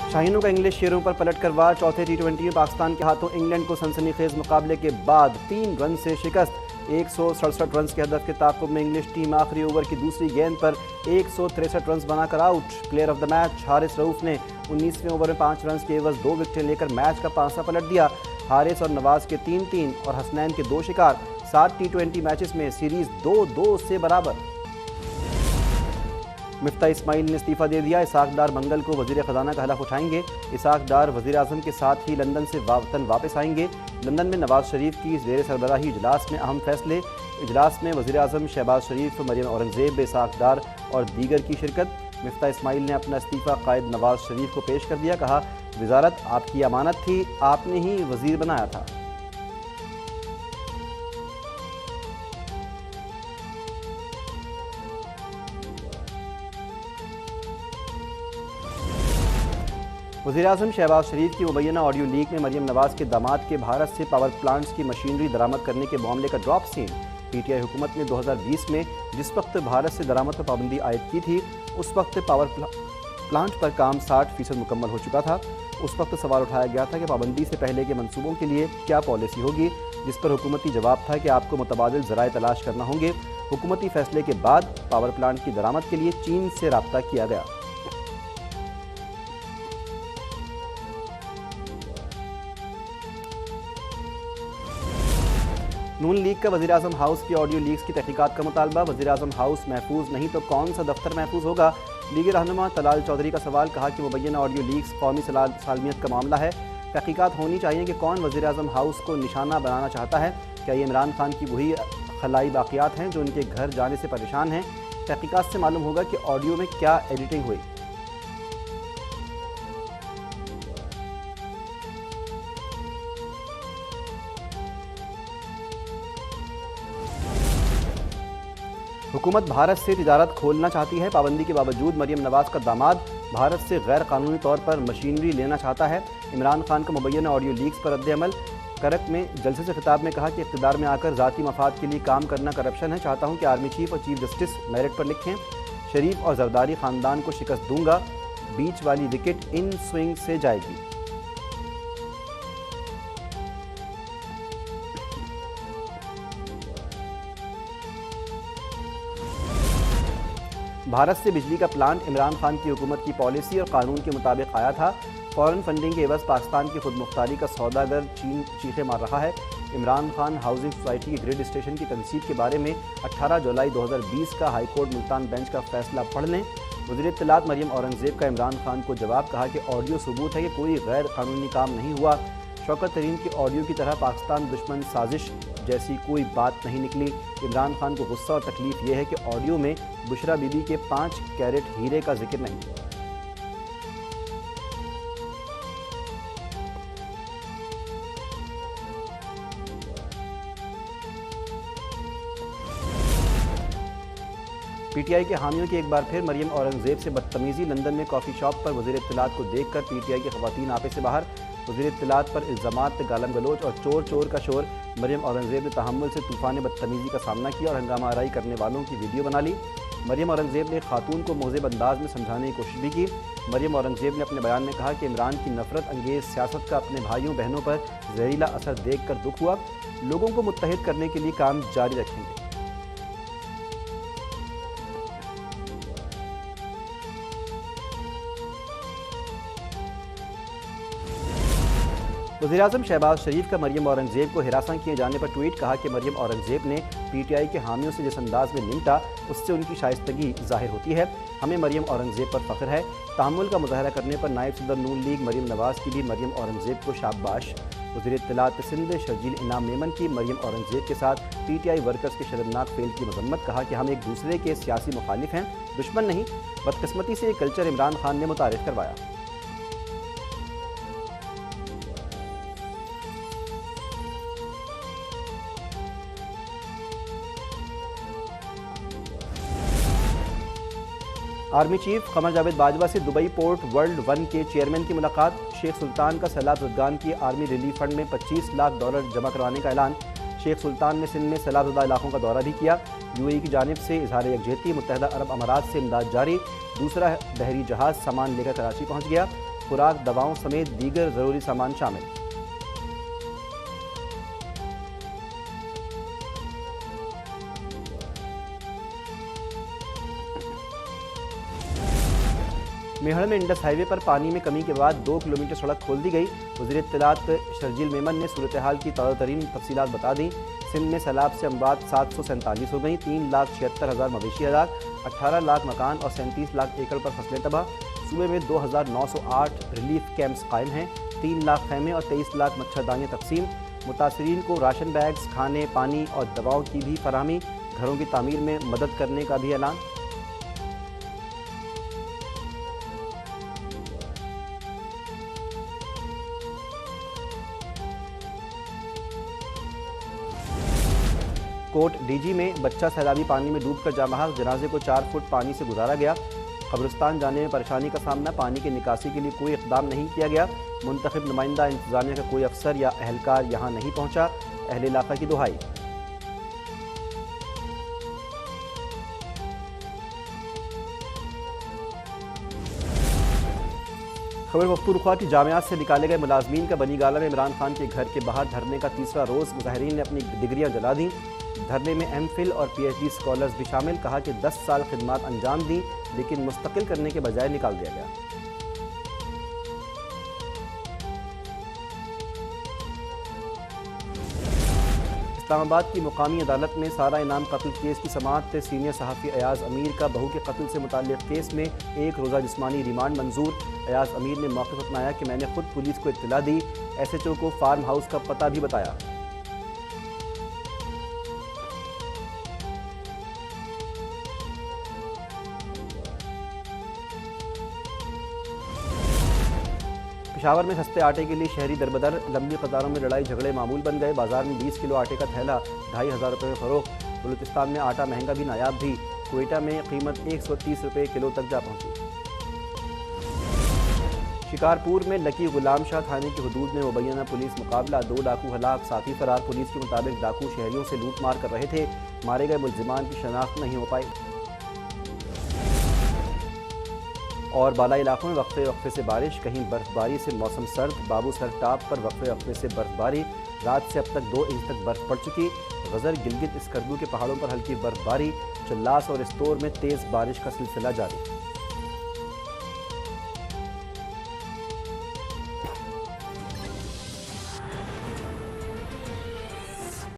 शाहीनों का इंग्लिश शेरों पर पलट कर वार। चौथे टी20 में पाकिस्तान के हाथों इंग्लैंड को सनसनीखेज मुकाबले के बाद 3 रन से शिकस्त। 167 रन के हदफ के ताक़ुब में इंग्लिश टीम आखिरी ओवर की दूसरी गेंद पर 163 रन बनाकर out. Player of the match Haris Rauf ने 19वें ओवर में 5 रन के एवज 2 विकेटें लेकर मैच का पांसा पलट दिया। हारिस और नवाज के 3-3 और हसनैन के 2 शिकार। 7 टी20 मैचेस में सीरीज 2-2 से बराबर। मिफ्ताह इस्माइल ने इस्तीफ़ा दे दिया। इसाक डार मंगल को वज़ीर ख़जाना का हलफ उठाएंगे। इसाक डार वज़ीर आज़म के साथ ही लंदन से वतन वापस आएंगे। लंदन में नवाज शरीफ की ज़ेर सरबराही इजलास में अहम फैसले। इजलास में वज़ीर आज़म शहबाज शरीफ, मरियम औरंगज़ेब, इसाक डार और दीगर की शिरकत। मिफ्ताह इस्माइल ने अपना इस्तीफ़ा कायद नवाज शरीफ को पेश कर दिया। कहा, वज़ारत आपकी अमानत थी, आपने ही वज़ीर बनाया था। वज़ीर-ए-आज़म शहबाज शरीफ की मुबैना ऑडियो लीक में मरियम नवाज के दामाद के भारत से पावर प्लांट्स की मशीनरी दरामद करने के मामले का ड्रॉप सीन। पीटीआई हुकूमत ने 2020 में जिस वक्त भारत से दरामद पर पाबंदी आयद की थी, उस वक्त पावर प्लांट पर काम 60% मुकम्मल हो चुका था। उस वक्त सवाल उठाया गया था कि पाबंदी से पहले के मंसूबों के लिए क्या पॉलिसी होगी, जिस पर हुकूमती जवाब था कि आपको मुतबादिल ज़राए तलाश करना होंगे। हुकूमती फैसले के बाद पावर प्लांट की दरामद के लिए चीन से रब्ता किया गया। नून लीग का वज़ीर आज़म हाउस की ऑडियो लीक्स की तहकीकात का मुतालबा। वज़ीर आज़म हाउस महफूज नहीं तो कौन सा दफ्तर महफूज होगा? लीगी रहनुमा तलाल चौधरी का सवाल। कहा कि मुबैना ऑडियो लीक्स कौमी सालमियत का मामला है। तहकीकात होनी चाहिए कि कौन वज़ीर आज़म हाउस को निशाना बनाना चाहता है। क्या ये इमरान खान की वही खलाई बाक़ियात हैं जो उनके घर जाने से परेशान हैं? तहकीकात से मालूम होगा कि ऑडियो में क्या एडिटिंग हुई। हुकूमत भारत से तिजारत खोलना चाहती है। पाबंदी के बावजूद मरियम नवाज का दामाद भारत से गैर कानूनी तौर पर मशीनरी लेना चाहता है। इमरान खान का मुबैना ऑडियो लीक्स पर रद्द-ए-अमल। करक में जलसे से खिताब में कहा कि इक़्तिदार में आकर ज़ाती मफाद के लिए काम करना करप्शन है। चाहता हूँ कि आर्मी चीफ और चीफ जस्टिस मेरिट पर लिखें। शरीफ और जरदारी ख़ानदान को शिकस्त दूंगा। बीच वाली विकेट इन स्विंग से जाएगी। भारत से बिजली का प्लांट इमरान खान की हुकूमत की पॉलिसी और कानून के मुताबिक आया था। फॉरेन फंडिंग के एवज पाकिस्तान की खुद मुख्तारी का सौदागर चीन चीखे मार रहा है। इमरान खान हाउसिंग सोसाइटी के ग्रिड स्टेशन की तनसीब के बारे में 18 जुलाई 2020 का हाई कोर्ट मुल्तान बेंच का फैसला पढ़ लें। वज़ीर इत्तलात मरियम औरंगज़ेब का इमरान खान को जवाब। कहा कि ऑडियो सबूत है कि कोई गैर कानूनी काम नहीं हुआ। शौकत तरीन की ऑडियो की तरह पाकिस्तान दुश्मन साजिश जैसी कोई बात नहीं निकली। इमरान खान को गुस्सा और तकलीफ यह है कि ऑडियो में बुशरा बीबी के 5 कैरेट हीरे का जिक्र नहीं। पीटीआई के हामियों की एक बार फिर मरियम औरंगज़ेब से बदतमीजी। लंदन में कॉफ़ी शॉप पर वज़ीर इत्तलात को देखकर पीटीआई की ख़वातीन आपे से बाहर। वज़ीर इत्तलात पर इल्ज़ामात, गालम गलोच और चोर चोर का शोर। मरियम औरंगज़ेब ने तहम्मुल से तूफ़ान बदतमीज़ी का सामना किया और हंगामा आराई करने वालों की वीडियो बना ली। मरियम औरंगज़ेब ने खातून को मोज़ेब अंदाज में समझाने की कोशिश भी की। मरियम औरंगज़ेब ने अपने बयान में कहा कि इमरान की नफ़रत अंगेज़ सियासत का अपने भाइयों बहनों पर जहरीला असर देख कर दुख हुआ। लोगों को मुत्तहिद करने के लिए काम जारी रखेंगे। वज़ीर-ए-आज़म शहबाज शरीफ का मरियम औरंगज़ेब को हिरासत किए जाने पर ट्वीट। कहा कि मरियम औरंगज़ेब ने पीटीआई के हामियों से जिस अंदाज में निमटा, उससे उनकी शाइस्तगी ज़ाहिर होती है। हमें मरियम औरंगज़ेब पर फ़ख्र है। तहम्मुल का मुज़ाहरा करने पर नायब सदर नून लीग मरियम नवाज़ की भी मरियम औरंगज़ेब को शाबाश। वज़ीर इत्तलात सिंध शर्जील इनाम मेमन की मरियम औरंगज़ेब के साथ पीटीआई वर्कर्स के शर्मनाक फेल की मजम्मत। कहा कि हम एक दूसरे के सियासी मुखालिफ हैं, दुश्मन नहीं। बदकिस्मती से ये कल्चर इमरान खान ने मुतारिफ करवाया। आर्मी चीफ कमर जावेद बाजवा से दुबई पोर्ट वर्ल्ड 1 के चेयरमैन की मुलाकात। शेख सुल्तान का सैलाब ज़दगान की आर्मी रिलीफ फंड में $25 लाख जमा करवाने का ऐलान। शेख सुल्तान ने सिंध में सैलाबज़दा इलाकों का दौरा भी किया। यूएई की जानिब से इजहार यकजहती। मुत्तहिदा अरब अमारात से इमदाद जारी। दूसरा बहरी जहाज़ सामान लेकर कराची पहुँच गया। खुराक, दवाओं समेत दीगर ज़रूरी सामान शामिल। मेहड़ में इंडस हाईवे पर पानी में कमी के बाद 2 किलोमीटर सड़क खोल दी गई। वज़ीर इत्तलात शर्जील मेमन ने सूरत हाल की ताज़ा तरीन तफसीलात बता दी। सिंध में सैलाब से अमवात 747 हो गई। 3,76,000 मवेशी हलाक, 18 लाख मकान और 37 लाख एकड़ पर फसलें तबाह। सूबे में 2,908 रिलीफ कैंप्स कायम हैं। 3 लाख खैमे और 23 लाख मच्छरदानियाँ तकसीम। मुतासरीन को राशन बैग्स, खाने, पानी और दवाओं की भी फराहमी। घरों की तामीर में मदद करने का भी ऐलान। कोट डीजी में बच्चा सैलाबी पानी में डूबकर जाँ बहक, जनाजे को 4 फुट पानी से गुजारा गया। कब्रिस्तान जाने में परेशानी का सामना, पानी की निकासी के लिए कोई इक़दाम नहीं किया गया। मुंतखब नुमाइंदा इंतजामिया का कोई अफसर या अहलकार यहाँ नहीं पहुँचा, अहले इलाका की दुहाई। खबर पख्तूनख्वा की जामियात से निकाले गए मुलाजमीन का बनीगाला में इमरान खान के घर के बाहर धरने का तीसरा रोज़। मुजाहिरीन ने अपनी डिग्रियां जला दी। धरने में एमफिल और पीएचडी स्कॉलर्स भी शामिल। कहा कि 10 साल खिदमत अंजाम दी, लेकिन मुस्तकिल करने के बजाय निकाल दिया गया। इस्लामाबाद की मुकामी अदालत में सारा इनाम कत्ल केस की समाअत। सीनियर सहाफ़ी अयाज अमीर का बहू के कत्ल से मुताल्लिक़ केस में 1 रोज़ा जिस्मानी रिमांड मंजूर। अयाज अमीर ने मौके पर अपनाया कि मैंने खुद पुलिस को इत्तला दी, एसएचओ को फार्म हाउस का पता भी बताया। पेशावर में सस्ते आटे के लिए शहरी दरबदर, लंबी कतारों में लड़ाई झगड़े मामूल बन गए। बाजार में 20 किलो आटे का थैला 2,500 रुपये में फरोख्त। बलूचिस्तान में आटा महंगा भी नायाब भी। क्वेटा में कीमत 130 रुपये किलो तक जा पहुंची। शिकारपुर में लकी गुलाम शाह थाने की हदूद में मुबैना पुलिस मुकाबला, 2 डाकू हलाक, साथी फरार। पुलिस के मुताबिक डाकू शहरियों से लूट मार कर रहे थे। मारे गए मुल्जिमान की शनाख्त नहीं हो पाई। और बाला इलाकों में वक्फे वक्फे से बारिश, कहीं बर्फबारी से मौसम सर्द। बाबू सर टाप पर वक्फे वक्फे से बर्फबारी। रात से अब तक 2 इंच तक बर्फ पड़ चुकी। गजर, गिलगित, स्कर्दू के पहाड़ों पर हल्की बर्फबारी। चल्लास और इस्तोर में तेज़ बारिश का सिलसिला जारी।